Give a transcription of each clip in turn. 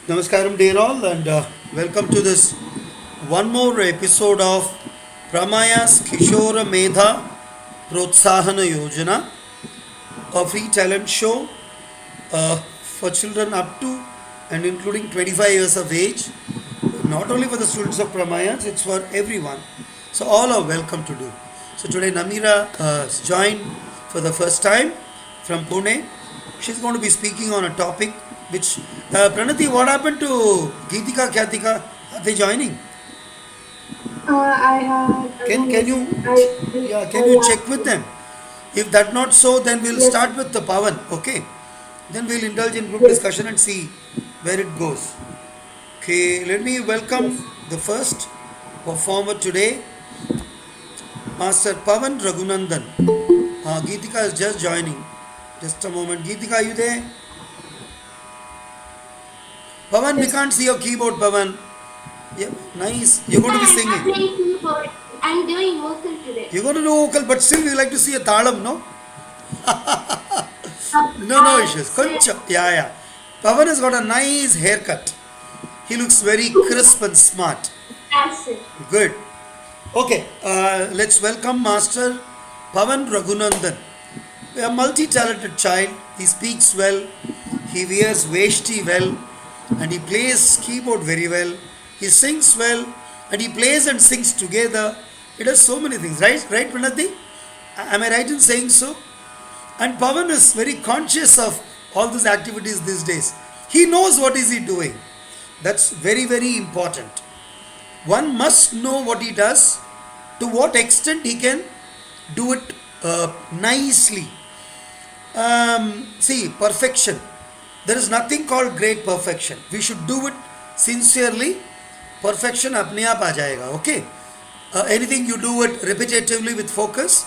Namaskaram, dear all, and welcome to this one more episode of PrAMaYaS kiSOra mEdhA prOtsAhana yOjanA, a free talent show for children up to and including 25 years of age. Not only for the students of PrAMaYaS, it's for everyone. So all are welcome to do. So today Nameera has joined for the first time from Pune. She's going to be speaking on a topic which Pranathi, what happened to Geetika Atthi? Are they joining? I have. Can you check with them? If that not so, then we'll Yes, start with the Pavan. Okay. Then we'll indulge in group yes, discussion and see where it goes. Okay. Let me welcome yes. the first performer today, Master Pavan Raghunandan. Geetika is just joining. Just a moment. Geetika, are you there? Pavan, we Yes. can't see your keyboard, Pavan. Yeah, nice. You're going to be I'm not singing. playing keyboard. I'm doing vocal today. You're going to do vocal, but still we like to see a talam, no? No issues. So, Koncham. Yeah. Pavan has got a nice haircut. He looks very crisp and smart. that's it. Good. Okay, let's welcome Master Pavan Raghunandan. A multi-talented child. He speaks well. He wears veshti well, and he plays keyboard very well. He sings well, and he plays and sings together. He does so many things, right? Right, Pranathi? Am I right in saying so? And Pavan is very conscious of all these activities these days. He knows what is he doing. That's very, very important. One must know what he does, to what extent he can do it nicely. See, perfection. There is nothing called great perfection. We should do it sincerely. Perfection apne aap aa jayega, okay? Anything you do it repetitively with focus,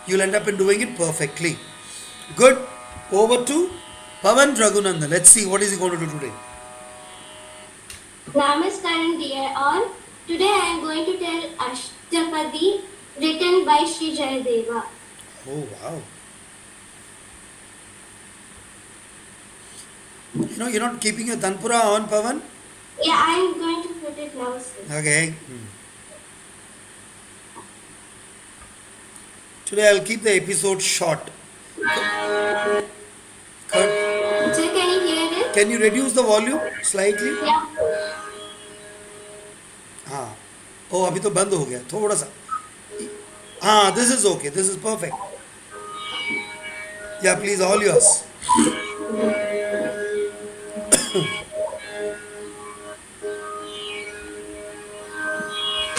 you'll end up in doing it perfectly. Good. Over to Pavan Raghunandan. Let's see what is he going to do today. Namaskaram, dear all. Today I am going to tell aShTapadi written by Sri Jayadeva. Oh wow. You're not keeping your Tanpura on, Pavan? Yeah, I am going to put it now, sir. Okay. Today I'll keep the episode short. Can Sir, can you hear it? can you reduce the volume slightly? Yeah. हाँ. Oh, अभी तो बंद हो गया थोड़ा सा. हाँ, this is okay. This is perfect. Yeah, please, all yours.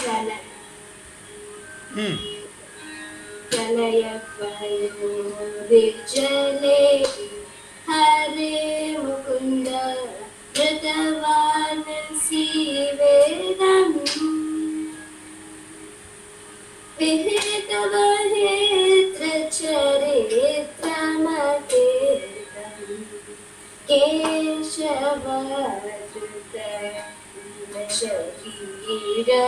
Prana- Hmm. Pranayavayurvijale Hare Mukunda Vritavanasi Vedam Vihitavahetra Charitramate Keshavadruta Sharira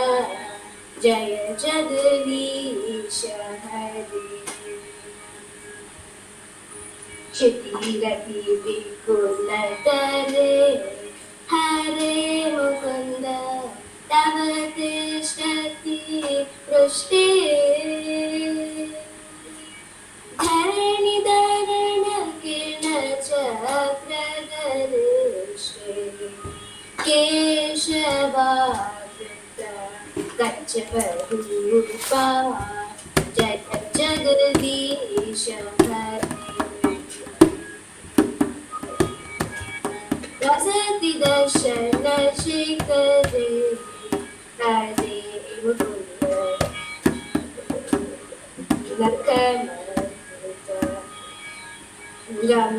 Jaya Jagdisha Hare Shruti Vikulatare Hare Mukunda Tavatishati Prushti Dharani Dharana Kirna Chakradharishti Keshava Gachavarupa Jaya Jagadisha Hare Vasati Darshana Shikare Hare Mukunda Lakamata Ram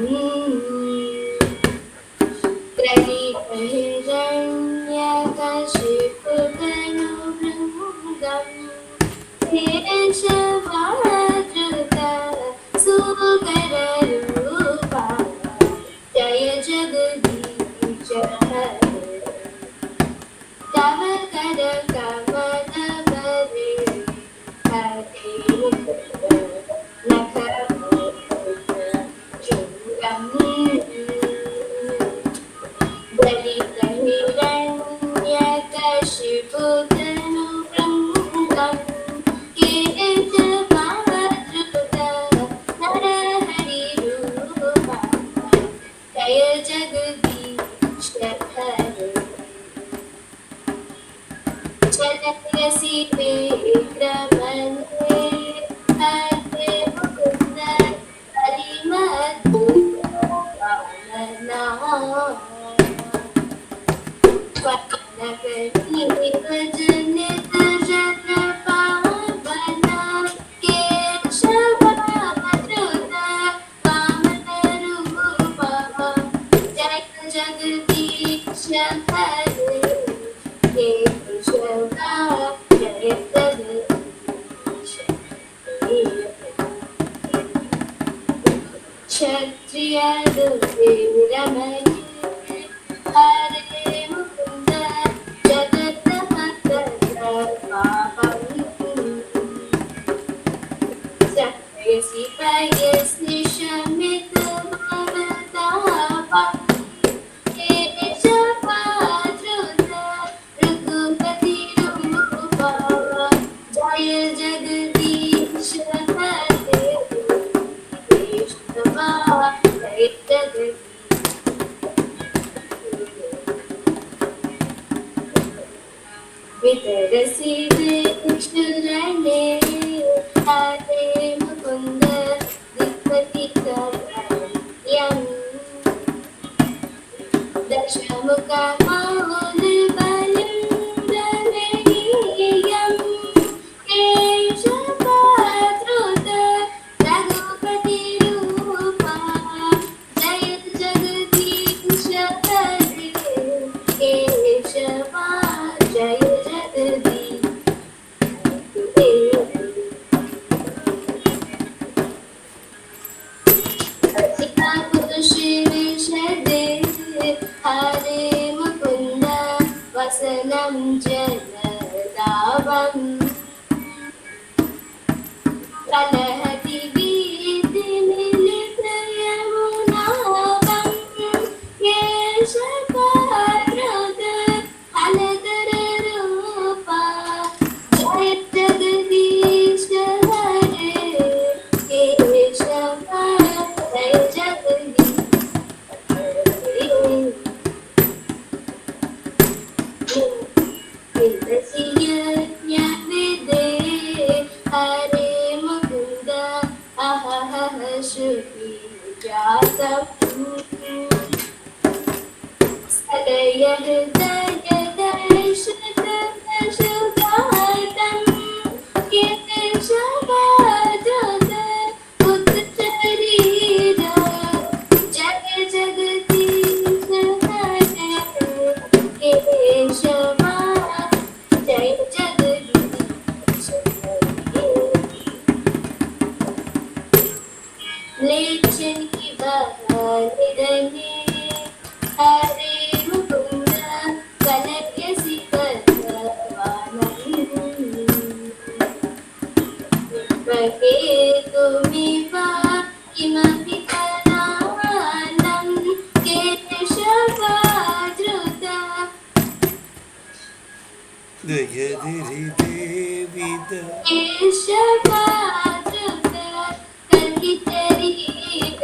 Prahiranyakashiputanu Keshavadruta Sukararupa Jaya Jagadisha Hare Tava Kada Kavana Hare Hare Mukunda Nakamata Chungam Jagdish हरे चलयसि विक्रमणे हरे मुकुन्द हरिमद्भुत पावना पावनकर्णी भजनित जन पावना केशवाच्युत वामन रूपा जय जगदीश हरे केशवा जय जगदीश क्षत्रिय दुर्विरमणे हरे मुकुन्द जगन्नाथ पयसि शमित भवतापा केशवाच्युत रघुपति रूपा जय जगदीश हरे केशवा जय जगदीश वितरसि दीक्षुरणे हरे मुकुन्द दिक्पतिकरण्यम् दशमुखमौलिबलं गणनीयम् केशवाच्युत रघुपतिरूपा जय जगदीश हरे केशवा जय जगदीश विषदे हरे मुकुन्द वसनं जनदावम् कलहति वीतिमिलितयमुनावम् केशवाच्युत हलधररूपा जय जगदीश हरे केशवा जय जगदीश विदे हरे मुकुन्द अहह श्रुति जातम् सदय हृदय दर्शतशुगातम् केशवाच्युत पुत्रशरीर जय जगदीश हरे केशवा जय जगदीश लेखनी बहनिधने हरे मुकुन्द कलयसि केतुमिव किमपि करानं केशवाच्युत केशवाच्युत कलितरीर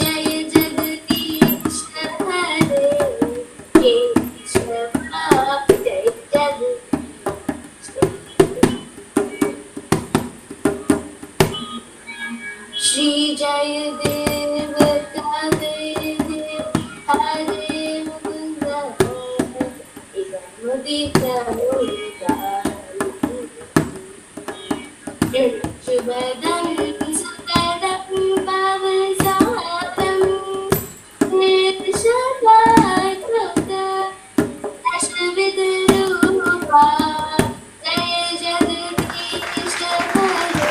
जय जगदीश हरे केशवा जय जगदीश श्री जय देवता हरे मुकुन्द मुदित शुभदं सुकरं भवसारं केशवाच्युत दशविधरूपा जय जगदीश हरे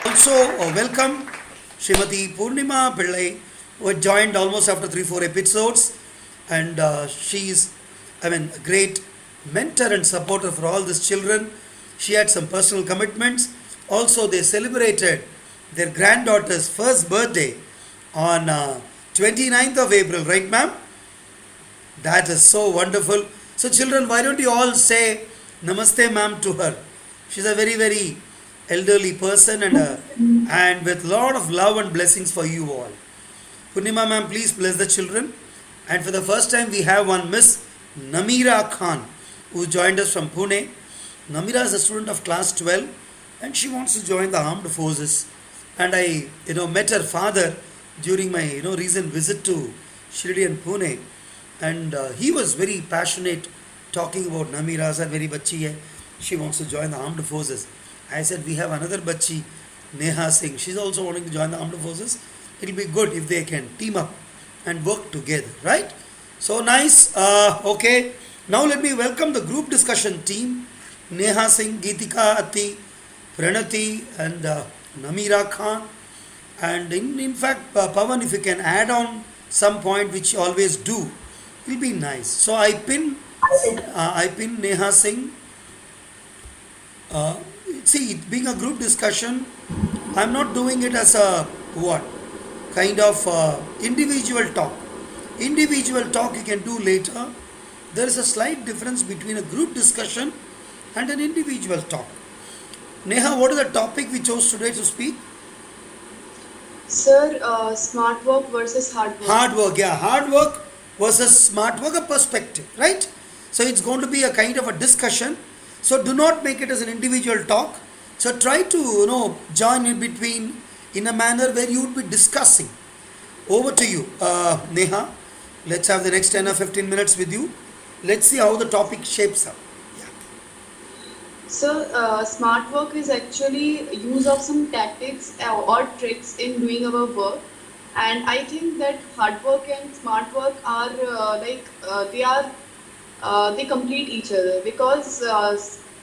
Also, welcome Smt Poornima Pillai, who had joined almost after 3-4 episodes, and she's, a great mentor and supporter for all these children. She had some personal commitments. Also, they celebrated their granddaughter's first birthday on 29th of April, right, ma'am? That is so wonderful. So, children, why don't you all say Namaste, ma'am, to her? She's a very, very elderly person, and with lot of love and blessings for you all. Purnima ma'am, please bless the children. And for the first time, we have one Miss Nameera Khan who joined us from Pune. Nameera is a student of class 12 and she wants to join the armed forces. And I, met her father during my, recent visit to Shirdi and Pune. And he was very passionate talking about Nameera. Sir, very bachi hai. She wants to join the armed forces. I said, we have another bachi, Neha Singh. She's also wanting to join the armed forces. It'll be good if they can team up and work together, right? So nice. Okay. Now let me welcome the group discussion team. Neha Singh, Geetika Atthi, Pranathi and Nameera Khan. And in fact, Pavan, if you can add on some point, which you always do, will be nice. So I pin Neha Singh. Uh, See, it being a group discussion, I'm not doing it as a what kind of individual talk. Individual talk you can do later. There is a slight difference between a group discussion and an individual talk. Neha, what is the topic we chose today to speak? Sir, smart work versus hard work. Hard work, yeah. Hard work versus smart work, a perspective, right? So it's going to be a kind of a discussion. So do not make it as an individual talk. So try to, join in between in a manner where you would be discussing. Over to you, Neha. Let's have the next 10 or 15 minutes with you. Let's see how the topic shapes up. Yeah. So, smart work is actually use of some tactics or tricks in doing our work, and I think that hard work and smart work are they complete each other because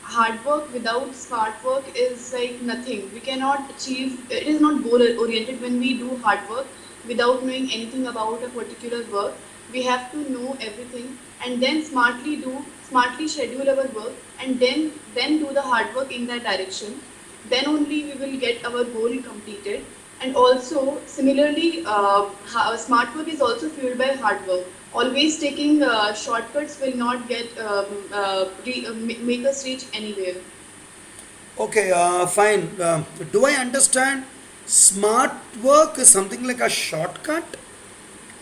hard work without smart work is like nothing. We cannot achieve. It is not goal oriented when we do hard work without knowing anything about a particular work. We have to know everything and then smartly schedule our work and then do the hard work in that direction. Then only we will get our goal completed. And also similarly, smart work is also fueled by hard work. Always taking shortcuts will not make us reach anywhere. Okay, fine. Do I understand smart work is something like a shortcut?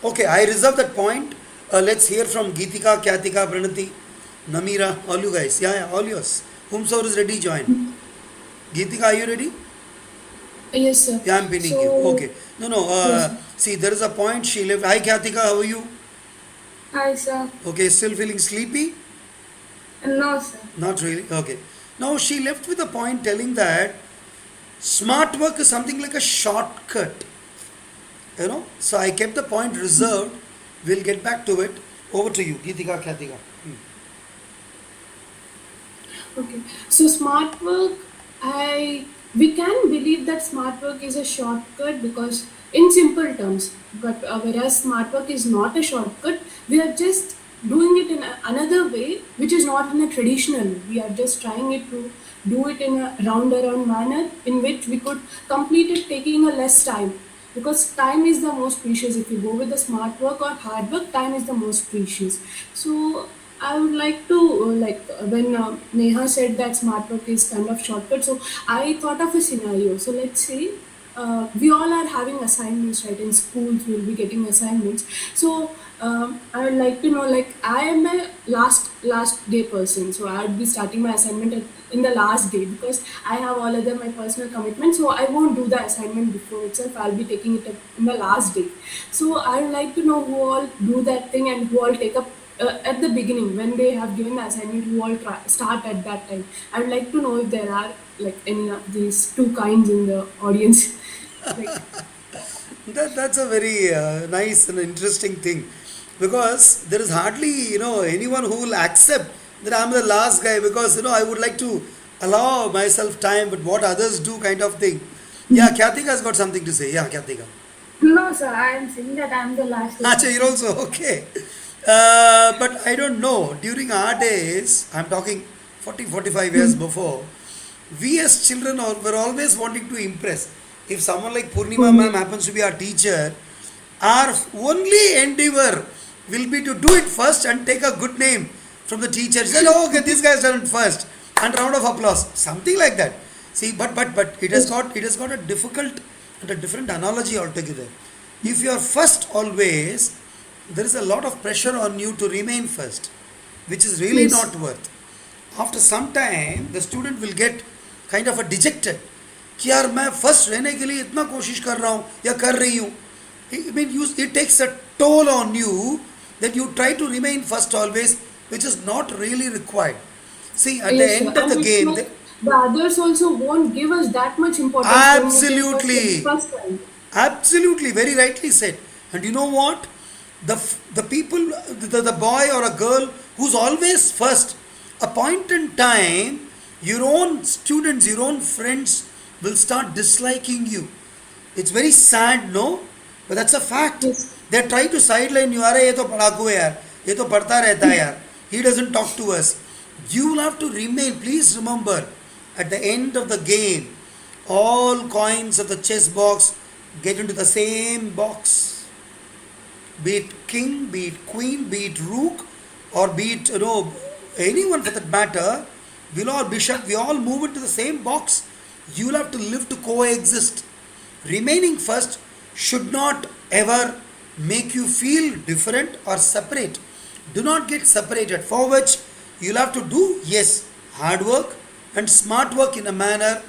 Okay, I reserve that point. Let's hear from Geetika, Khyatika, Pranathi, Nameera, all you guys. Yeah, all yours. Whomsoever is ready, join. Geetika, are you ready? Yes, sir. Yeah, I'm pinning you. So, Okay. No. yes. See, there is a point she left. Hi, Khyatika, how are you? Hi, sir. Okay, still feeling sleepy? No, sir. Not really. Okay. Now she left with a point telling that smart work is something like a shortcut. So I kept the point reserved. We'll get back to it. Over to you, Geetika, Khyatika. Okay. So, smart work, we can believe that smart work is a shortcut because, in simple terms, but whereas smart work is not a shortcut, we are just doing it in another way, which is not in a traditional way. We are just trying it to do it in a round manner in which we could complete it taking a less time. Because time is the most precious. If you go with the smart work or hard work, time is the most precious. So I would like to when Neha said that smart work is kind of shortcut. So I thought of a scenario. So let's say we all are having assignments, right? In schools, we'll be getting assignments. So I would like to know, like, I am a last day person, so I would be starting my assignment in the last day because I have all other my personal commitments. So I won't do the assignment before itself. I'll be taking it up in the last day. So I would like to know who all do that thing and who all take up. At the beginning, when they have given the assignment, who all start at that time. I would like to know if there are like any of these two kinds in the audience. Like, That's a very nice and interesting thing because there is hardly anyone who will accept that I'm the last guy because I would like to allow myself time, but what others do kind of thing. Yeah, Khyatika has got something to say. Yeah, Khyatika. no, sir, I am saying that I am the last Acha, one. you're also okay. But I don't know. During our days, I'm talking 40, 45 years before, we as children were always wanting to impress. If someone like Purnima ma'am happens to be our teacher, our only endeavor will be to do it first and take a good name from the teacher. Say, oh, okay, this guy's done it first. And round of applause. Something like that. See, but it has got a difficult and a different analogy altogether. If you are first always, there is a lot of pressure on you to remain first, which is really Yes. not worth. After some time, the student will get kind of a dejected कि यार मैं first रहने के लिए इतना कोशिश कर रहा हूँ या कर रही हूँ. I mean, it takes a toll on you that you try to remain first always, which is not really required. See, at the Yes, sir. end of And the it's game, like the others also won't give us that much importance when we get absolutely, first time. absolutely, very rightly said. And you know what? The people, the boy or a girl who's always first, a point in time, your own students, your own friends will start disliking you. It's very sad, no? But that's a fact. Yes. They try to sideline you. अरे ये तो पढ़ाकू है यार, ये तो पढ़ता रहता है यार. He doesn't talk to us. You will have to remain. Please remember, at the end of the game, all coins of the chess box get into the same box. Be it king, be it queen, be it rook, or be it anyone for that matter, or bishop, we all move into the same box. You will have to live to coexist. Remaining first should not ever make you feel different or separate. Do not get separated. For which you'll have to do, yes, hard work and smart work in a manner.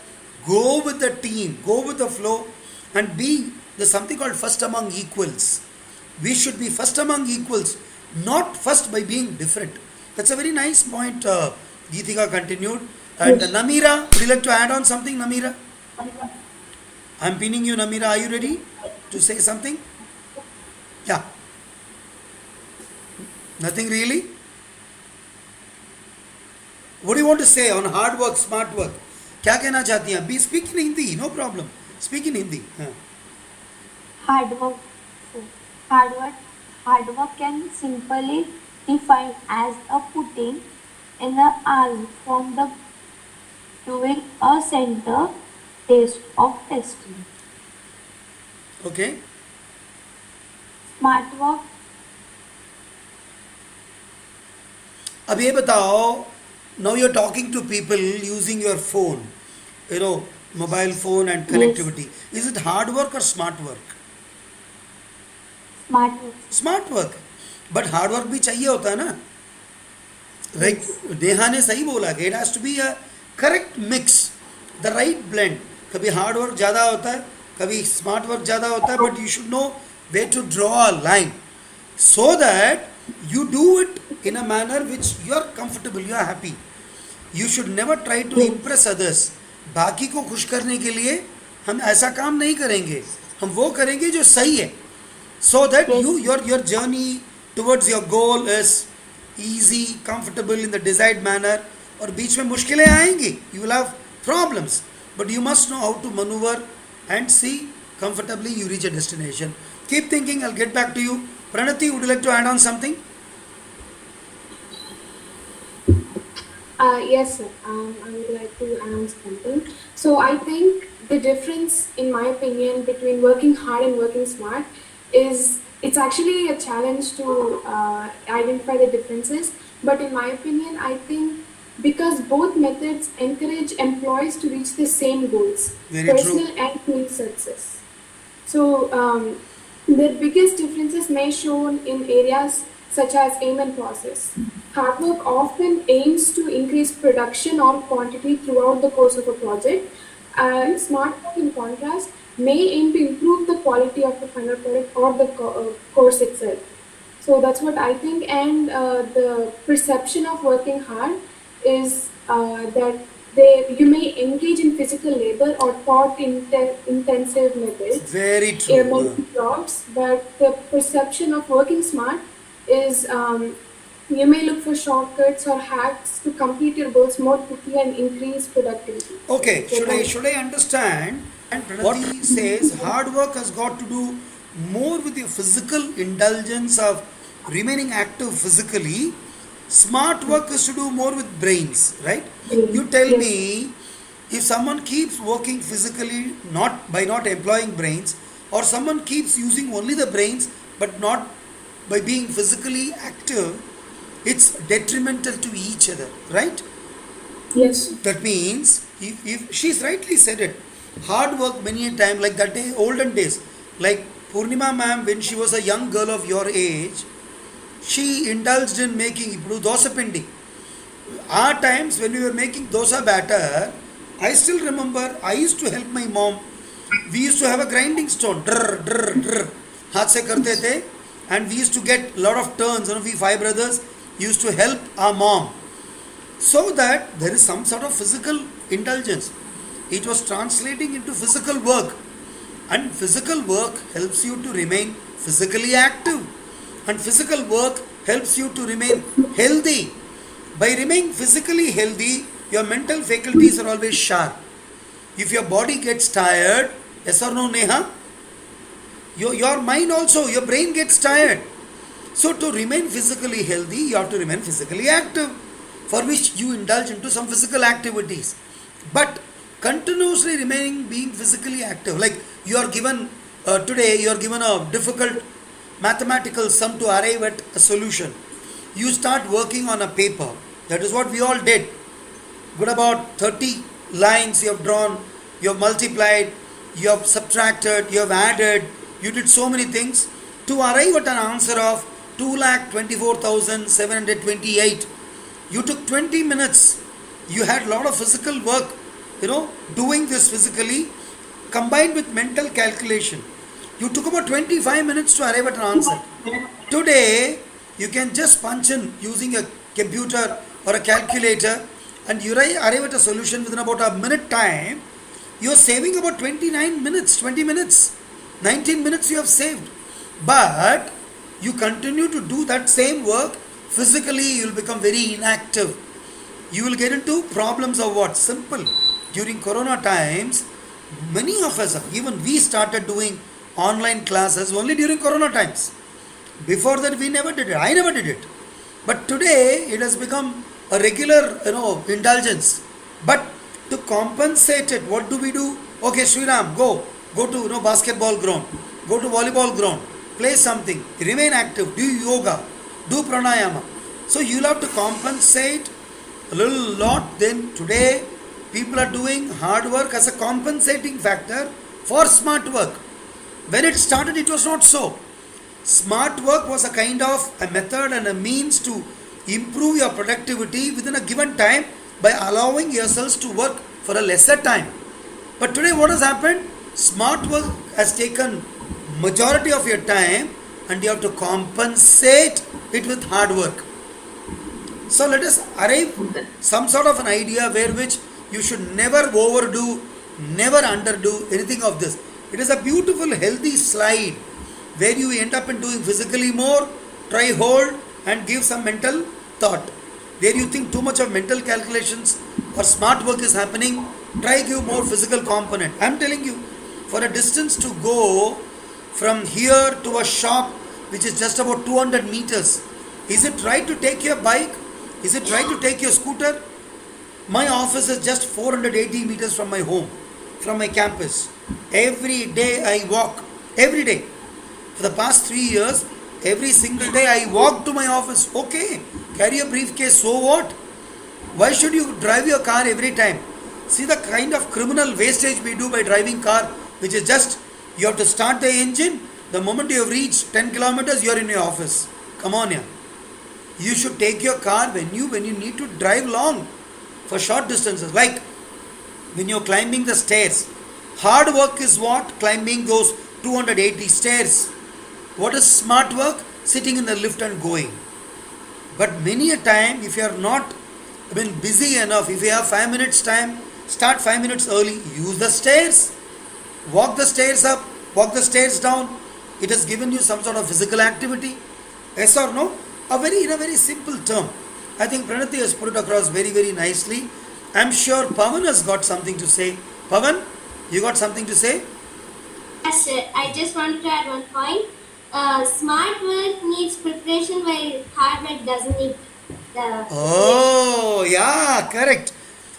Go with the team, go with the flow, and be there's something called first among equals. We should be first among equals, not first by being different. That's a very nice point. Geetika continued. And Yes. Nameera, would you like to add on something, Nameera? I'm pinning you, Nameera. Are you ready to say something? Yeah. Nothing really? What do you want to say on hard work, smart work? क्या कहना चाहती हैं? Be speak in Hindi, no problem. Speak in Hindi. हाँ. Hard work. Hard work. Hard work can simply define as a putting in the hours from the doing a center test of testing. Okay. Smart work. अब ये बताओ, now you're talking to people using your phone, mobile phone and connectivity. Is it hard work or smart work? Smart work. Smart work. But hard work भी चाहिए होता है ना. Like Neha ने सही बोला कि it has to be a correct mix, the right blend. कभी हार्ड वर्क ज़्यादा होता है, कभी स्मार्ट वर्क ज़्यादा होता है, but you should know way to draw a line so that you do it in a manner which you are comfortable, you are happy. You should never try to impress others. बाकी को खुश करने के लिए हम ऐसा काम नहीं करेंगे, हम वो करेंगे जो सही है, so that your journey towards your goal is easy, comfortable in the desired manner. और बीच में मुश्किलें आएंगी, you will have problems, but you must know how to maneuver and see comfortably you reach a destination. Keep thinking, I'll get back to you. Pranathi, would you like to add on something? Yes, sir. I would like to add on something. So I think the difference, in my opinion, between working hard and working smart is it's actually a challenge to identify the differences. But in my opinion, I think because both methods encourage employees to reach the same goals, Very true. personal and team success. So the biggest differences may shown in areas such as aim and process. Hard work often aims to increase production or quantity throughout the course of a project, and smart work, in contrast, may aim to improve the quality of the final product or the course itself. So that's what I think, and the perception of working hard is that you may engage in physical labor or thought intensive methods, Very true. multi-jobs, but the perception of working smart is you may look for shortcuts or hacks to complete your goals more quickly and increase productivity. Okay, should I understand? And Pranathi says hard work has got to do more with your physical indulgence of remaining active physically. Smart work is to do more with brains, right? You tell Yes. me, if someone keeps working physically not by not employing brains, or someone keeps using only the brains but not by being physically active, it's detrimental to each other, right? Yes. That means, if she's rightly said it, hard work many a time, like that day, olden days, like Purnima ma'am, when she was a young girl of your age, she indulged in making ఇప్పుడు దోశ పిండి. Our times when we were making dosa batter, I still remember I used to help my mom. We used to have a grinding stone, drr, drr, drr, हाथ से करते थे, and we used to get lot of turns. You know, we five brothers used to help our mom, so that there is some sort of physical indulgence. It was translating into physical work, and physical work helps you to remain physically active, and physical work helps you to remain healthy. By remaining physically healthy, your mental faculties are always sharp. If your body gets tired, yes or no, Neha? Your mind also, your brain gets tired. So to remain physically healthy, you have to remain physically active, for which you indulge into some physical activities. But continuously remaining being physically active, like you are given today, you are given a difficult mathematical sum to arrive at a solution. You start working on a paper. That is what we all did. Good about 30 lines you have drawn, you have multiplied, you have subtracted, you have added, you did so many things to arrive at an answer of 2,24,728. You took 20 minutes. You had a lot of physical work, doing this physically combined with mental calculation. You took about 25 minutes to arrive at an answer. Today, you can just punch in using a computer or a calculator, and you arrive at a solution within about a minute time. You are saving about 29 minutes, 20 minutes, 19 minutes you have saved. But you continue to do that same work, physically you will become very inactive. You will get into problems of what? Simple. During Corona times, many of us, even we started doing online classes only during Corona times. Before that, we never did it. I never did it. But today, it has become a regular, indulgence. But to compensate it, what do we do? Okay, Sriram, go to basketball ground, go to volleyball ground, play something, remain active, do yoga, do pranayama. So you'll have to compensate a little lot. Then today, people are doing hard work as a compensating factor for smart work. When it started, it was not so. Smart work was a kind of a method and a means to improve your productivity within a given time by allowing yourselves to work for a lesser time. But today what has happened? Smart work has taken majority of your time, and you have to compensate it with hard work. So let us arrive some sort of an idea where which you should never overdo, never underdo anything of this. It is a beautiful healthy slide where you end up in doing physically more, try hold and give some mental thought. Where you think too much of mental calculations or smart work is happening, try give more physical component. I am telling you, for a distance to go from here to a shop which is just about 200 meters, is it right to take your bike? Is it right to take your scooter? My office is just 480 meters from my home, from my campus. Every day I walk, every day. For the past 3 years, every single day I walk to my office. Okay, carry a briefcase, so what? Why should you drive your car every time? See the kind of criminal wastage we do by driving car, which is just, you have to start the engine, the moment you have reached 10 kilometers, you are in your office. Come on here. You should take your car when you need to drive long, for short distances, like when you're climbing the stairs. Hard work is what? Climbing those 280 stairs. What is smart work? Sitting in the lift and going. But many a time, if you are not busy enough, if you have 5 minutes time, start 5 minutes early, use the stairs. Walk the stairs up, walk the stairs down. It has given you some sort of physical activity. Yes or no? In a very simple term. I think Pranathi has put it across very, very nicely. I am sure Pavan has got something to say. Pavan, you got something to say? Yes, sir. I just want to add one point. Smart work needs preparation while hard work doesn't need the. Oh, yeah, correct.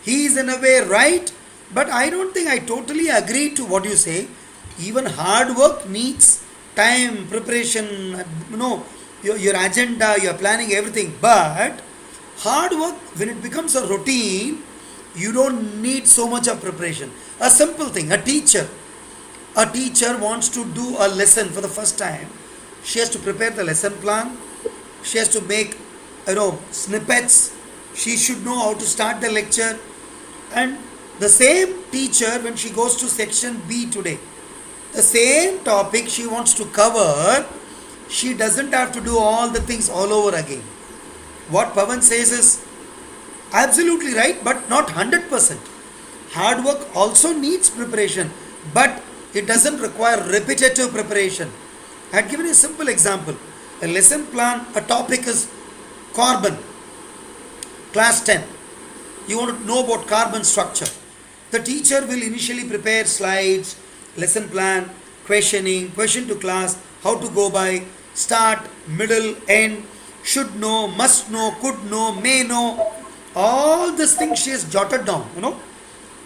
He is in a way right, but I don't think I totally agree to what you say. Even hard work needs time, preparation, your agenda, your planning, everything. But hard work, when it becomes a routine, You don't need so much of preparation. A simple thing, a teacher wants to do a lesson for the first time. She has to prepare the lesson plan. She has to make, snippets. She should know how to start the lecture. And the same teacher, when she goes to section B today, the same topic she wants to cover, she doesn't have to do all the things all over again. What Pavan says is absolutely right, but not 100%. Hard work also needs preparation, but it doesn't require repetitive preparation. I had given a simple example. A lesson plan, a topic is carbon, class 10. You want to know about carbon structure. The teacher will initially prepare slides, lesson plan, questioning, question to class, how to go by, start, middle, end, should know, must know, could know, may know. All these things she has jotted down.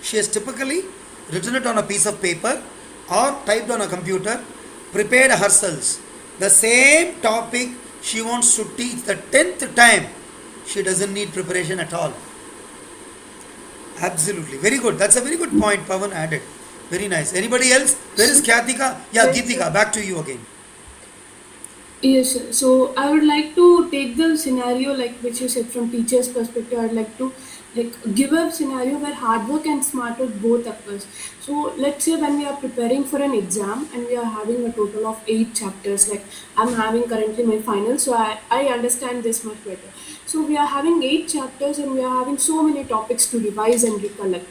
She has typically written it on a piece of paper or typed on a computer, prepared herself. The same topic she wants to teach the 10th time. She doesn't need preparation at all. Absolutely. Very good. That's a very good point Pavan added. Very nice. Anybody else? Where is Khyatika? Yeah, Yes, Geetika, back to you again. Yes, sir. So I would like to take the scenario like which you said from teacher's perspective. I'd like to give a scenario where hard work and smart work both occurs. So let's say when we are preparing for an exam and we are having a total of 8 chapters. Like I'm having currently my final, so I understand this much better. So we are having 8 chapters and we are having so many topics to revise and recollect.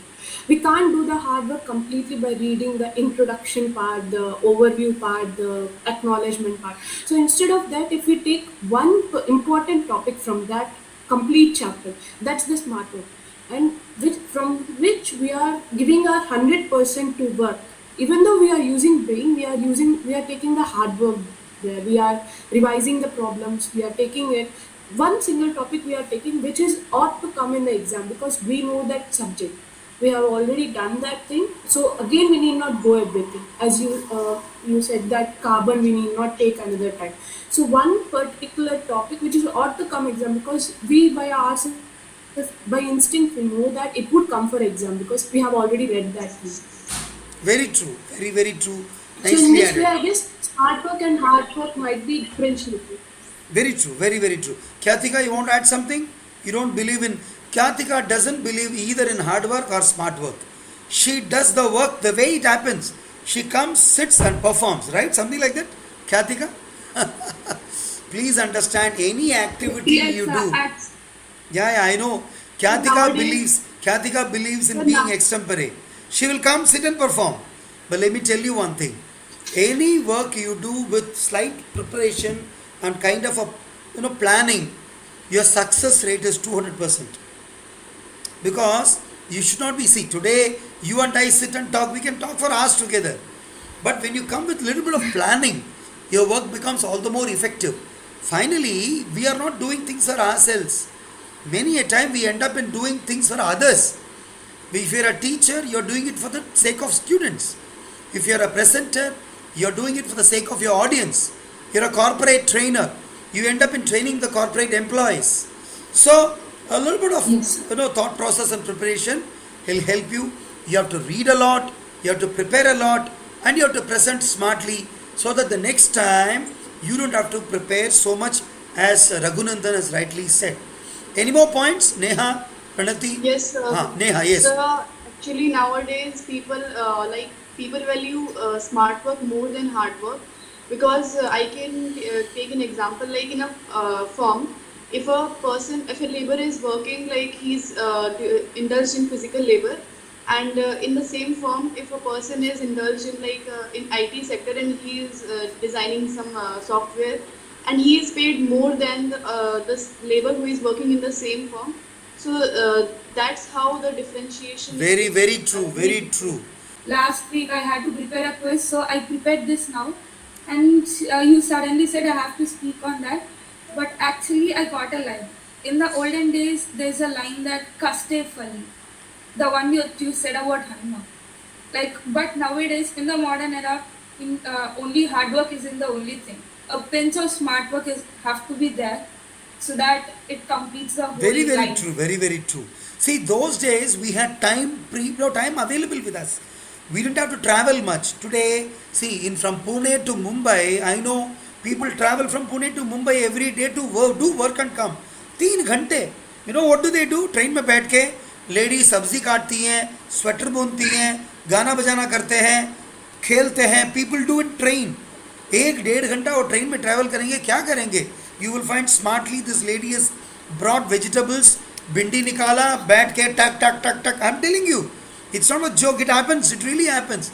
We can't do the hard work completely by reading the introduction part, the overview part, the acknowledgement part. So instead of that, if we take one important topic from that complete chapter, that's the smart work, and from which we are giving our 100% to work. Even though we are using brain, we are taking the hard work there. We are revising the problems. We are taking it one single topic we are taking, which is ought to come in the exam because we know that subject, we have already done that thing, so again we need not go everything. As you said that carbon we need not take another time. So one particular topic which is ought to come exam, because we by ourselves, by instinct we know that it would come for exam because we have already read that thing. Very true. Very, very true. So in Nicely this way added. I guess smart work and hard work might be differentiated. Very true. Very, very true. Khyatika, you want to add something? You don't believe in. Khyatika doesn't believe either in hard work or smart work. She does the work the way it happens. She comes, sits, and performs, right? Something like that? Khyatika? Please understand, any activity Yes, you do. at Yeah, I know. nowadays Khyatika believes in the being now extempore. She will come, sit, and perform. But let me tell you one thing. Any work you do with slight preparation and kind of a planning, your success rate is 200%. Because you should not be, see, today you and I sit and talk, we can talk for hours together. But when you come with little bit of planning, your work becomes all the more effective. Finally, we are not doing things for ourselves. Many a time we end up in doing things for others. If you're a teacher, you're doing it for the sake of students. If you're a presenter, you're doing it for the sake of your audience. You're a corporate trainer, you end up in training the corporate employees. So a little bit of yes. thought process and preparation will help you. You have to read a lot, you have to prepare a lot, and you have to present smartly so that the next time you don't have to prepare so much, as Raghunandan has rightly said. Any more points, Neha, Pranathi? Yes, Neha, yes. so actually nowadays people value smart work more than hard work, because I can take an example like in a firm. If a laborer is working like he's indulged in physical labor, and in the same firm, if a person is indulged in in IT sector and he is designing some software, and he is paid more than this labor who is working in the same firm. So that's how the differentiation is Very, very taken. true, very true. Last week I had to prepare a quiz, so I prepared this now. And you suddenly said I have to speak on that, but actually I got a line. In the olden days, there's a line that "kaste fali," the one you said about Hanuman. But nowadays in the modern era, only hard work isn't the only thing. A pinch of smart work is have to be there, so that it completes the whole Very, very line. true. Very, very true. See, those days we had time available with us. We didn't have to travel much. Today, see, in from Pune to Mumbai, I know people travel from Pune to Mumbai every day to work, do work and come. 3 घंटे. You know what do? Train में बैठ के lady सब्जी काटती हैं, sweater बुनती हैं, गाना बजाना करते हैं, खेलते हैं. People do in train. 1-1.5 घंटा और ट्रेन में ट्रैवल करेंगे, क्या करेंगे? You will find smartly this lady is brought vegetables, भिंडी निकाला, बैठ के टक टक टक टक. I am telling you, it's not a joke, it happens, it really happens.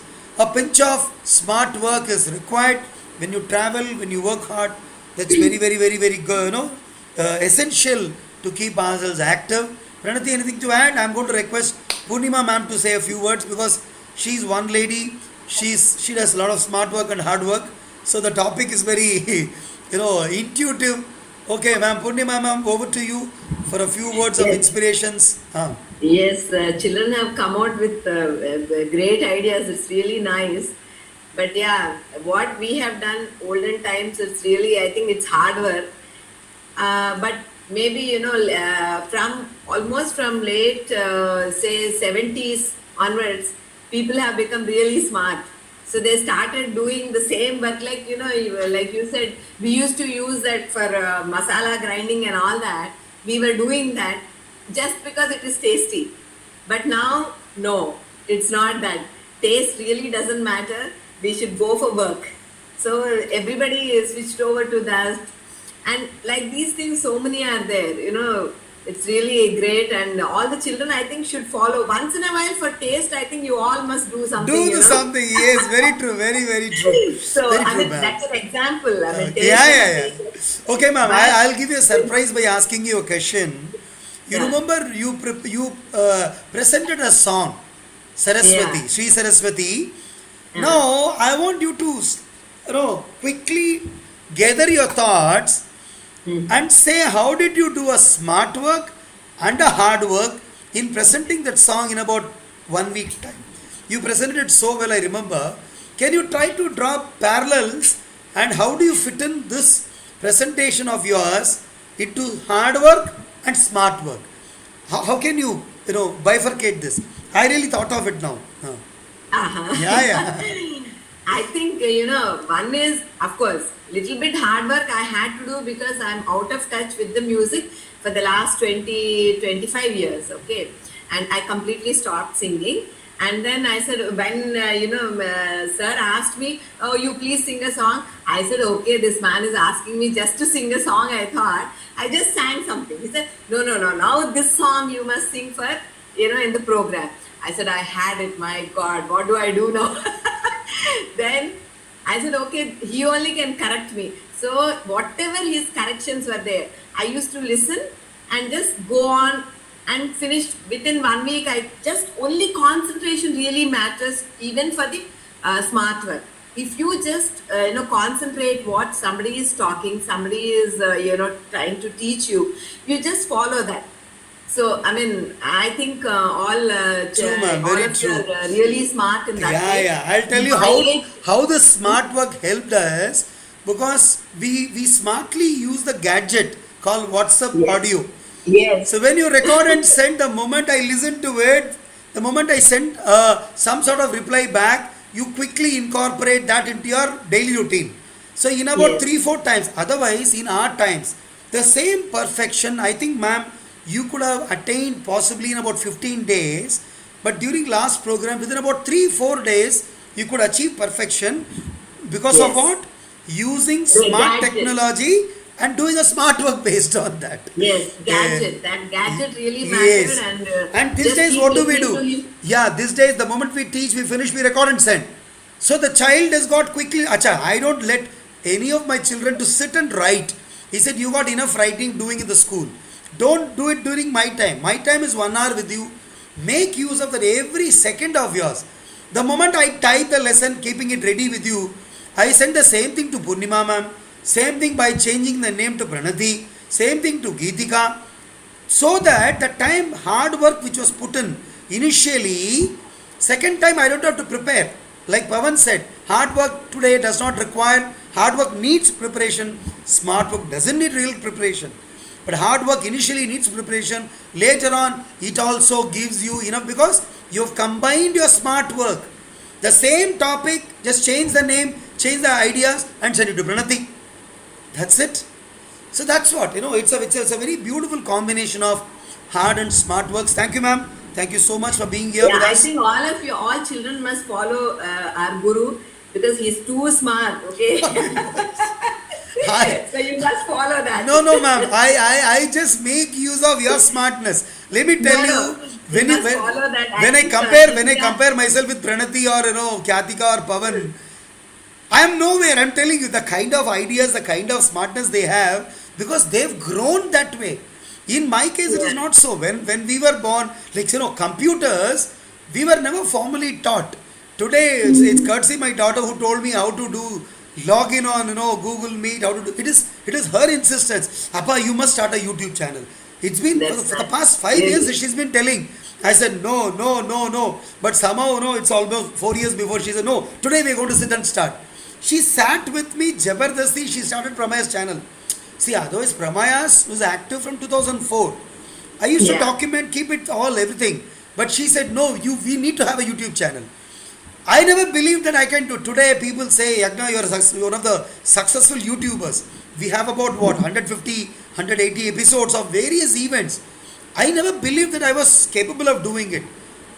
A pinch of smart work is required when you travel, when you work hard. That's very, very, very, very good, essential to keep ourselves active. Pranathi, anything to add? I'm going to request Poornima ma'am to say a few words because she's one lady, she does a lot of smart work and hard work. So the topic is very, intuitive. Okay, ma'am, Poornima ma'am, over to you for a few words of inspirations. Yes, children have come out with great ideas. It's really nice. But yeah, what we have done olden times, it's really, I think it's hard work. But maybe, from late, say 70s onwards, people have become really smart. So they started doing the same work, like you said, we used to use that for masala grinding and all that. We were doing that just because it is tasty. But now, no, it's not that. Taste really doesn't matter. We should go for work. So everybody is switched over to that. And like these things, so many are there, it's really great. And all the children, I think, should follow. Once in a while for taste, I think you all must do something. Do something, yes, very true, very, very true. So, very true, that's an example. Taste yeah. Okay, ma'am, I'll give you a surprise by asking you a question. You remember you presented a song, Saraswati, Sri Saraswati. Now, I want you to, quickly gather your thoughts and say how did you do a smart work and a hard work in presenting that song in about 1 week time. You presented it so well, I remember. Can you try to draw parallels and how do you fit in this presentation of yours into hard work and smart work? How can you, bifurcate this? I really thought of it now. Yeah. I think, one is, of course, little bit hard work I had to do because I'm out of touch with the music for the last 25 years, okay? And I completely stopped singing. And then I said, when, sir asked me, oh, you please sing a song. I said, okay, this man is asking me just to sing a song, I thought. I just sang something. He said, no, now this song you must sing for, in the program. I said, I had it, my God, what do I do now? Then I said, okay, he only can correct me. So whatever his corrections were there, I used to listen and just go on and finish within 1 week. I just only concentration really matters even for the smart work. If you just concentrate what somebody is talking, somebody is trying to teach you, you just follow that. So I think all true, ma'am, very of true. you are really smart in that way. Yeah. I'll tell you how the smart work helped us because we smartly use the gadget called WhatsApp audio. Yes. So when you record and send, the moment I listen to it, the moment I send some sort of reply back, you quickly incorporate that into your daily routine. So in about 3-4 times, otherwise in our times, the same perfection, I think, ma'am, you could have attained possibly in about 15 days, but during last program, within about 3-4 days, you could achieve perfection because of what? Using smart technology and doing a smart work based on that. Yes, gadget. That gadget really mattered. And these days, what do we do? These days, the moment we teach, we finish, we record and send. So the child has got quickly, I don't let any of my children to sit and write. He said, you got enough writing doing in the school. Don't do it during my time. My time is 1 hour with you. Make use of that every second of yours. The moment I type the lesson, keeping it ready with you, I send the same thing to Poornima ma'am. Same thing by changing the name to Pranathi. Same thing to Geetika. So that the time hard work which was put in initially, second time I don't have to prepare. Like Pavan said, hard work today does not require, hard work needs preparation. Smart work doesn't need real preparation. But hard work initially needs preparation. Later on, it also gives you enough because you've combined your smart work. The same topic, just change the name, change the ideas, and send it to Pranathi. That's it. So that's what, it's a very beautiful combination of hard and smart works. Thank you, ma'am. Thank you so much for being here Yeah, with I us. think all of you, all children must follow our guru because he's too smart. Okay. Hi. So you must follow that. No, ma'am. I just make use of your smartness. Let me tell you, when you must follow that. when I compare myself with Pranathi or Khyatika or Pavan, I am nowhere. I'm telling you the kind of ideas, the kind of smartness they have because they've grown that way. In my case, it is not so. When we were born, computers, we were never formally taught. Today, it's courtesy my daughter who told me how to do login on Google Meet. How to do it is her insistence. Appa, you must start a YouTube channel. It's been for the past 5 years she's been telling. I said no. But somehow it's almost 4 years before she said no. Today we're going to sit and start. She sat with me, Jabardasti. She started PrAMaYaS channel. See, otherwise PrAMaYaS was active from 2004. I used to document, keep it all, everything. But she said, no, we need to have a YouTube channel. I never believed that I can do. Today people say, Yagna, you're one of the successful YouTubers. We have about 150, 180 episodes of various events. I never believed that I was capable of doing it.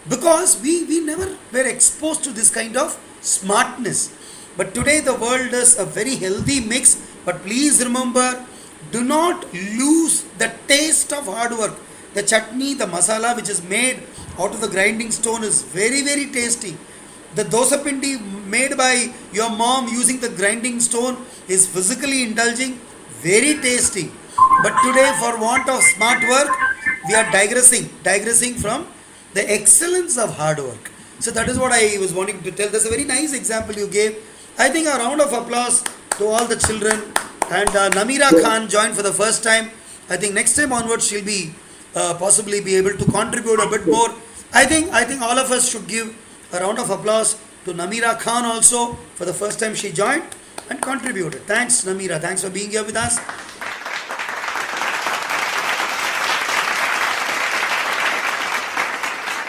Because we never were exposed to this kind of smartness. But today the world is a very healthy mix. But please remember, do not lose the taste of hard work. The chutney, the masala which is made out of the grinding stone is very, very tasty. The dosa pindi made by your mom using the grinding stone is physically indulging, very tasty. But today, for want of smart work, we are digressing from the excellence of hard work. So that is what I was wanting to tell. That's a very nice example you gave. I think a round of applause to all the children. And Nameera Khan joined for the first time. I think next time onwards she'll be possibly be able to contribute a bit more. I think all of us should give a round of applause to Nameera Khan also for the first time she joined and contributed. Thanks, Nameera. Thanks for being here with us.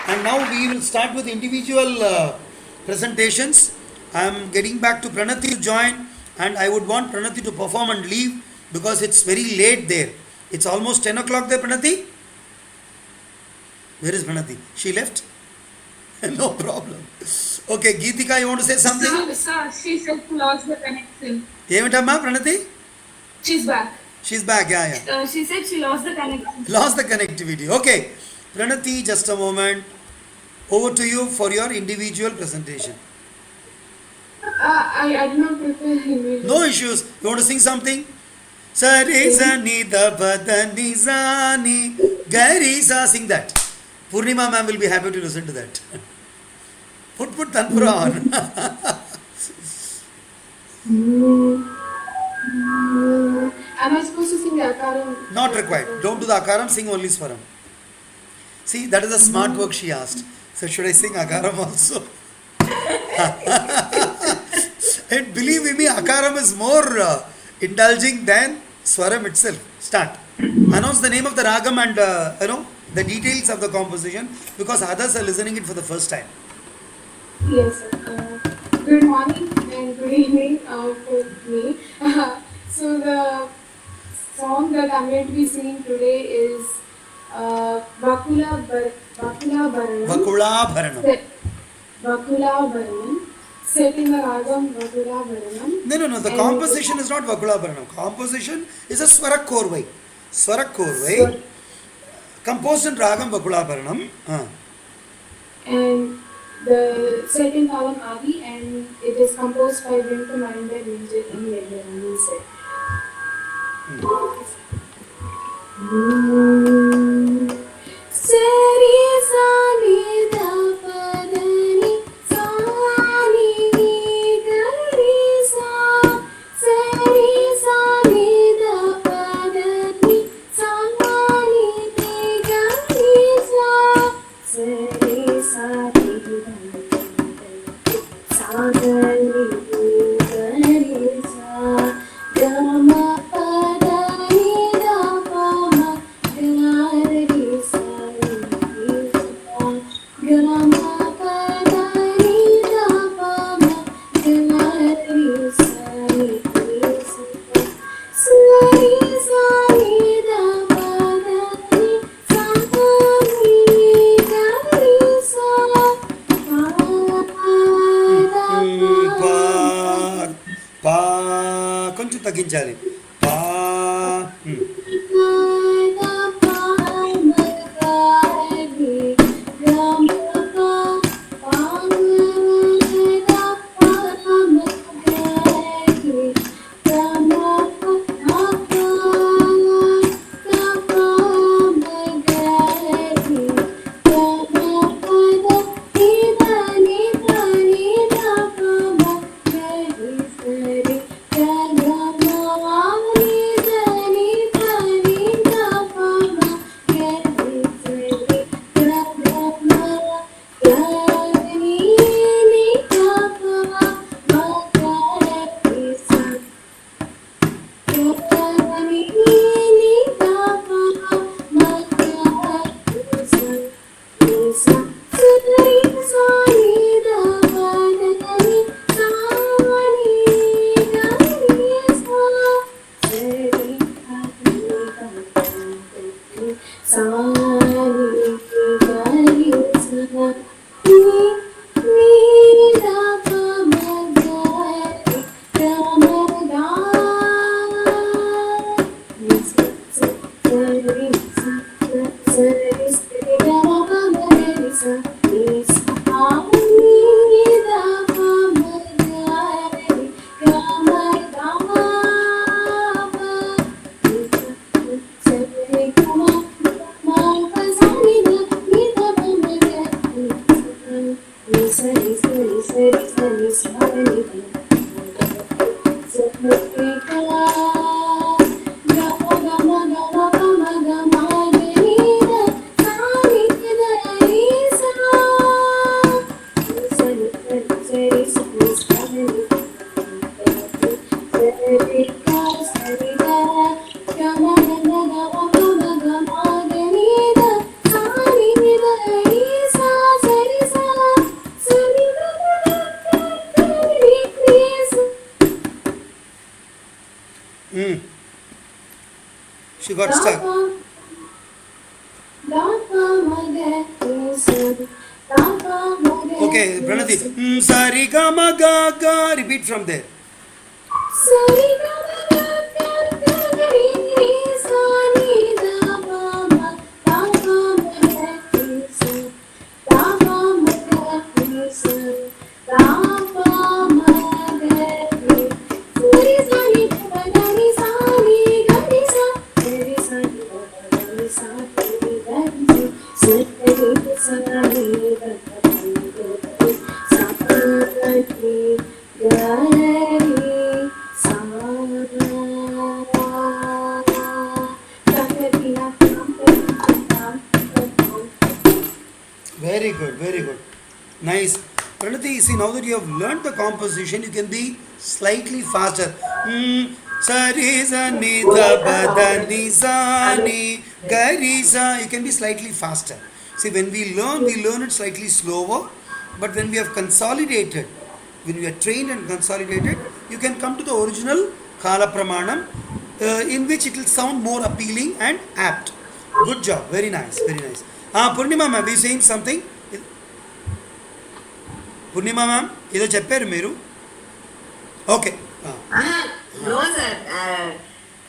And now we will start with individual presentations. I am getting back to Pranathi to join, and I would want Pranathi to perform and leave because it's very late there. It's almost 10 o'clock there, Pranathi. Where is Pranathi? She left? No problem. Okay, Geetika, you want to say something? Sir, she said she lost the connection. Yevitamma, Pranathi? She's back. She's back, yeah. She said she lost the connection. Lost the connectivity. Okay. Pranathi, just a moment. Over to you for your individual presentation. I did not prepare individual. No issues. You want to sing something? Sari zani da badani zani gari sa. Sing that. Poornima ma'am will be happy to listen to that. Put Tanpura on. Am I supposed to sing the Akaram? Not required. Don't do the Akaram, sing only Swaram. See, that is a smart work she asked. So should I sing Akaram also? And believe me, Akaram is more indulging than Swaram itself. Start. Announce the name of the Ragam and the details of the composition because others are listening it for the first time. Yes, sir. Good morning and good evening for me. So the song that I'm going to be singing today is Vakula Bharanam. Vakula Bharanam. Set in the ragam Vakula Bharanam. No. The composition is not Vakula Bharanam. Composition is a Swarak Korvai. Swarak Korvai. Composed in ragam Vakula Bharanam. And the set in column Adi, and it is composed by Visakhapatnam music in mEdhA set. Sari sani da padani sani gari sa. Sari sani da padani sani gari sa. Sari sani sadani gari sa. Gama padani da pa కొంచెం తగ్గించాలి. పా. She got stuck. Okay, Pranathi. Sari ga ma ga ga. Repeat from there. Sari ga ma ga ga ga re re sa ni da pa ma da pa ma ga re sa da pa ma ga re sa da pa ma ga re sari sa ni da da ni sa ni ga ni sa re sa ni da da ni sa ni ga ni sa re sa ni da da ni sa pa ga ni ga re Very good, very good. Nice. Pranathi, see, now that you have learned the composition, you can be slightly faster. Sari sa ni da ba da ni sa ni ga ri sa. You can be slightly faster. See, when we learn it slightly slower. But when we have consolidated, when we are trained and consolidated, you can come to the original Kala Pramanam, in which it will sound more appealing and apt. Good job. Very nice, very nice. Purnima ma'am, are you saying something? Purnima ma'am, ido chepparu meeru? Okay. No sir,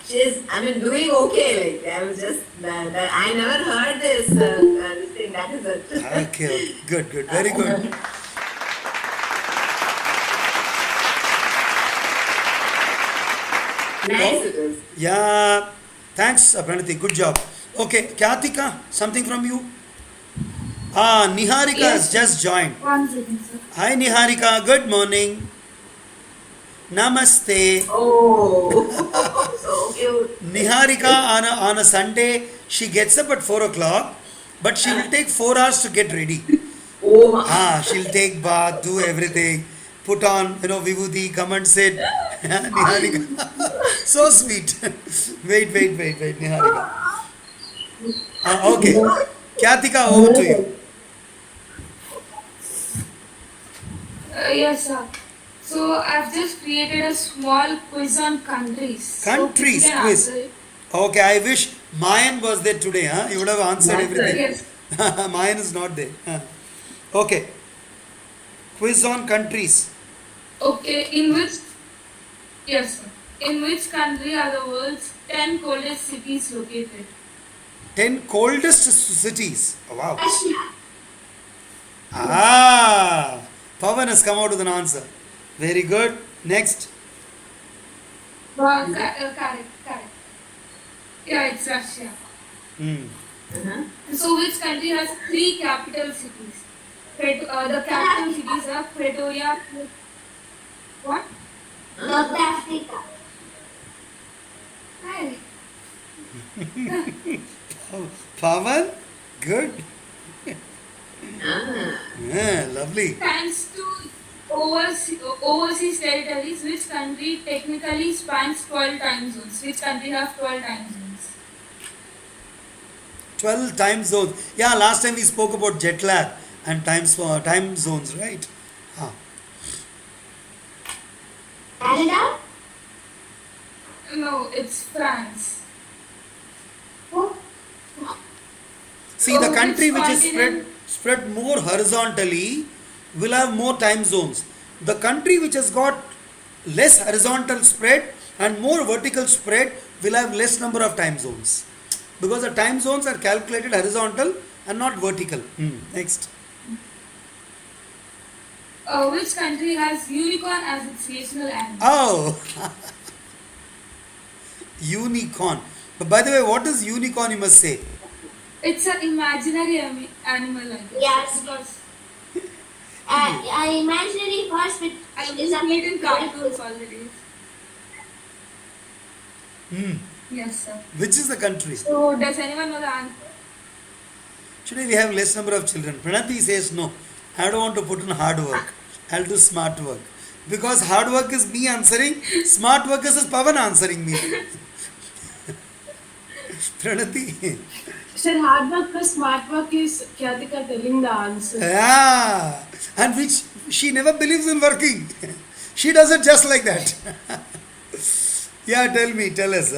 she's, I mean, doing okay. Like, I was just, I never heard this thing, that is it. Okay, good, very good. Nice it is. Yeah, thanks Pranathi, good job. Okay, Khyatika, something from you? Niharika has just joined. 1 second, sir. Hi Niharika, good morning. Namaste. Oh, so cute. Niharika on a Sunday, she gets up at 4 o'clock, but she will take 4 hours to get ready. Oh my. She'll take bath, do everything, put on, vibhuti, come and sit. Niharika. So sweet. Wait, Niharika. Okay. Khyatika, over to you. Yes, sir. So I've just created a small quiz on countries. Countries So you can quiz. answer it. Okay, I wish Mayan was there today. You would have answered everything. Yes. Mayan is not there. Okay. Quiz on countries. Okay. Yes, sir. In which country are the world's 10 coldest cities located? 10 coldest cities. Oh, wow. Russia. Yes. Ah, Pavan has come out with an answer. Very good. Next. Correct, correct. Yeah, it's Russia. Hmm. So, which country has three capital cities? The capital cities are Pretoria. What? North Africa. Hi. Pavan? Good. Ah. Yeah, lovely. Thanks to overseas territories, which country technically spans 12 time zones? Which country have 12 time zones? 12 time zones. Yeah, last time we spoke about jet lag and time zones, right? Ah. Canada. No, it's France. Oh, See, the Oh, country which which is continent? spread more horizontally will have more time zones. The country which has got less horizontal spread and more vertical spread will have less number of time zones. Because the time zones are calculated horizontal and not vertical. Next. Which country has unicorn as its national animal? Oh, unicorn. But by the way, what is unicorn? You must say. It's an imaginary animal, I guess. yes. Because I imaginary horse which I've is seen it in a cartoons already. Hmm. Yes, sir. Which is the country? So, does anyone know the answer? Today we have less number of children. Pranathi says no. I don't want to put in hard work. I'll do smart work. Because hard work is me answering, smart work is Pavan answering me. Pranathi. Sir, hard work or smart work is Khyatika telling the answer. Yeah. And which she never believes in working. She does it just like that. Yeah, tell us.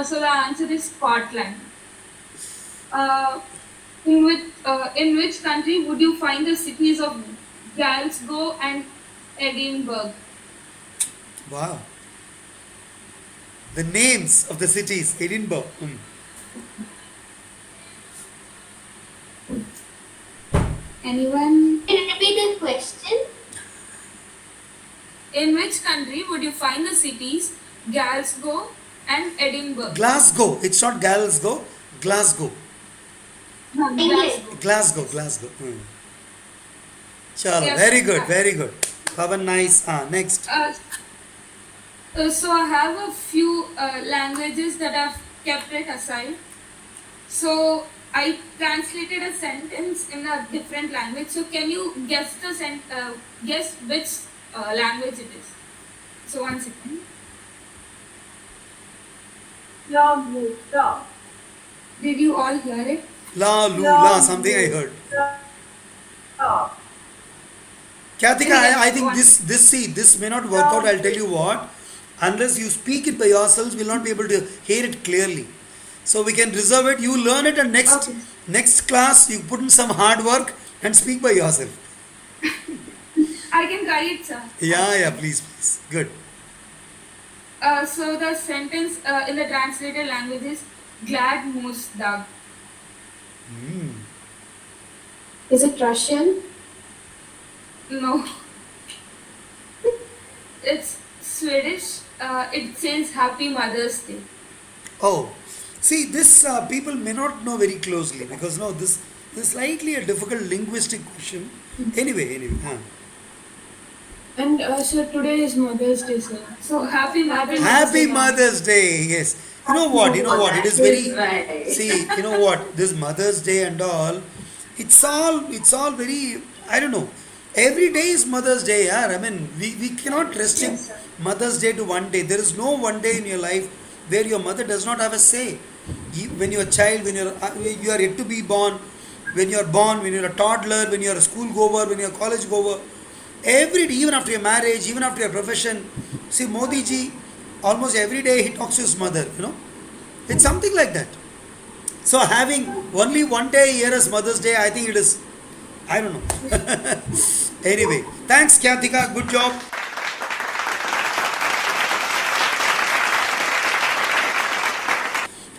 So the answer is Scotland. Uh, in which country would you find the cities of Glasgow and Edinburgh? Wow. The names of the cities, Edinburgh. Anyone? Can you repeat the question? In which country would you find the cities Glasgow and Edinburgh? Glasgow. It's not Glasgow. Glasgow. No, England. Glasgow. Chalo, Yes. very good. Pavan, nice. Next. So I have a few languages that I've kept it aside. So I translated a sentence in a different language. So can you guess guess which language it is? So 1 second. Did you all hear it? La, lu, la, something I heard. Khyatika, I think this may not work out. I'll tell you what. Unless you speak it by yourselves, we'll not be able to hear it clearly. So we can reserve it. You learn it, and next class you put in some hard work and speak by yourself. I can try it, sir. Yeah, please. Good. So the sentence in the translated language is glad most dag. Is it Russian? No. It's Swedish. It says Happy Mother's Day. Oh, see, this people may not know very closely because no, this is slightly a difficult linguistic question. Anyway. And sir, today is Mother's Day, sir. So Happy Mother's Day. Happy Mother's Day. Yes. You know what? It is very. Right. See, you know what? This Mother's Day and all. It's all very. I don't know. Every day is Mother's Day. Yeah. I mean, we cannot restrict Mother's Day to one day. There is no one day in your life where your mother does not have a say. When you're a child, when you are yet to be born, when you're born, when you're a toddler, when you're a school goer, when you're a college goer, every day, even after your marriage, even after your profession. See, Modi ji, almost every day he talks to his mother. It's something like that. So having only one day a year as Mother's Day, I think it is. I don't know. Anyway, thanks Khyatika. Good job.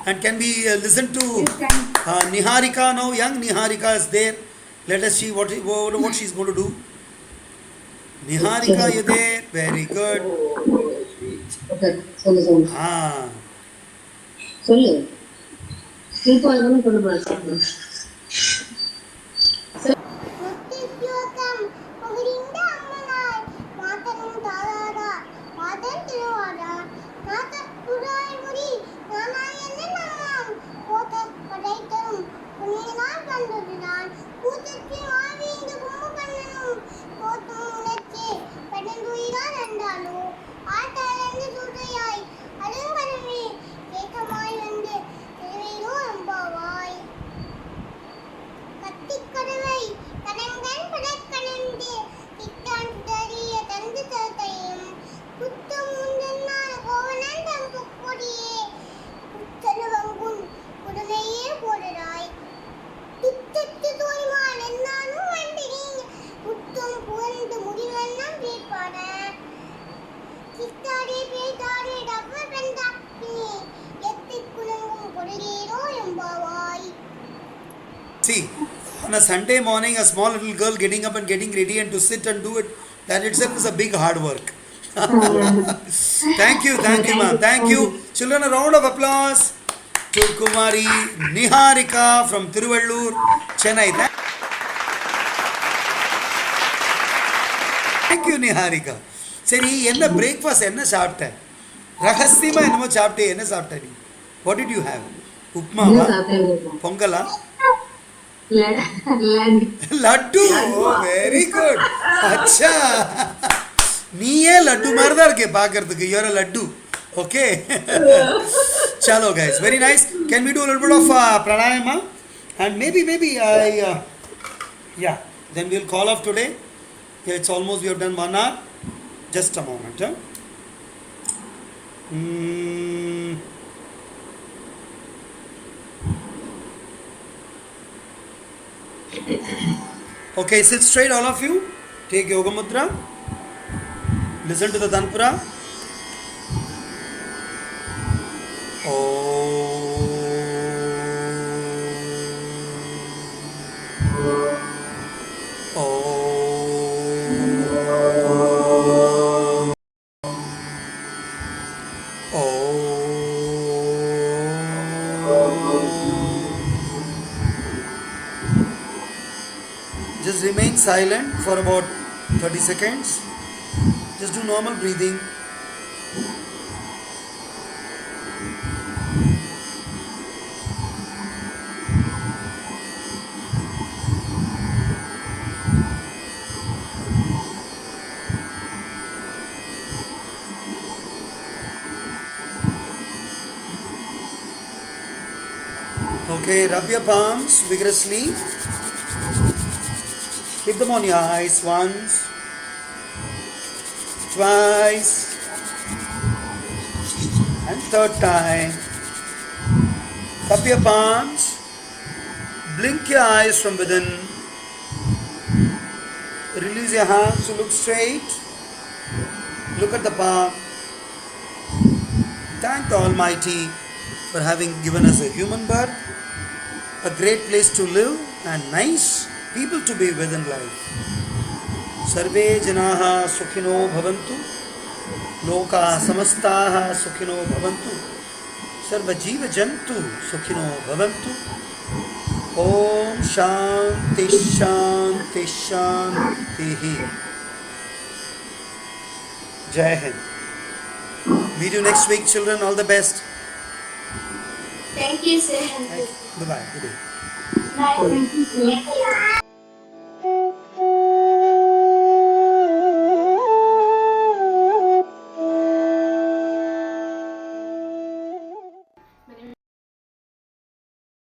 And can we listen to Yes, can. Niharika now? Young Niharika is there. Let us see what she's going to do. Niharika, you there? Very good. Okay, சொல்லு Ah. சொல்லு இப்போ எதுவும் சொல்ல போறேன் See, on a Sunday morning, a small little girl getting up and getting ready and to sit and do it, that itself is a big hard work. Thank you, ma'am. Thank you. Children, a round of applause to Kumari Niharika from Tiruvallur, Chennai. Thank you, Niharika. சரி என்ன breakfast என்ன சாப்பிட்ட ரகசியமா என்னமோ சாப்பிட்டே என்ன சாப்பிட்ட நீ வாட் டிட் யூ ஹேவ் உப்மாவா பொங்கலா லட்டு வெரி குட் அச்சா நீயே லட்டு மாதிரி தான் இருக்கே பார்க்கறதுக்கு you are a laddu okay chalo guys very nice can we do a little bit of pranayama and maybe yeah then we'll call off today. Yeah, it's almost we have done 1 hour. Just a moment. Okay, sit straight, all of you. Take Yoga Mudra. Listen to the Tanpura. Just remain silent for about 30 seconds. Just do normal breathing. Okay, rub your palms vigorously. Keep them on your eyes once, twice, and third time. Cup your palms, blink your eyes from within, release your hands to look straight, look at the palm. Thank the Almighty for having given us a human birth, a great place to live, and nice people to be with in life. Sarve janaha sukhino bhavantu, loka samastaha sukhino bhavantu, sarva jiva jantu sukhino bhavantu. Om shanti shanti shanti. Jai Hind. Meet you next week, children. All the best. Thank you, sir. Bye bye. Good day. Bye. Thank you, sir.